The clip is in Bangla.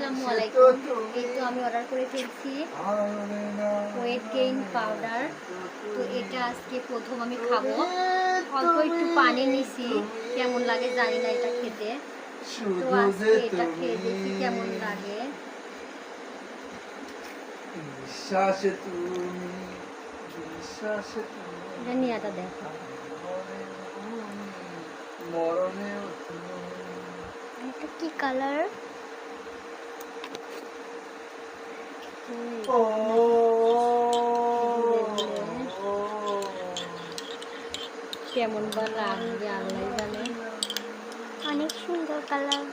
আসসালামু আলাইকুম। এই তো আমি অর্ডার করে ফেলছি ওয়েট গেইন পাউডার। তো এটা আজকে প্রথম আমি খাবো। অল্প একটু পানি নিছি, কেমন লাগে জানি না এটা খেতে। তো আজকে এটা খেয়ে দেখি কেমন লাগে। এটা নিয়াটা দেখো, এটা কি কালার? কেমন বা লাগবে আল্লাহ জানে। অনেক সুন্দর কালার।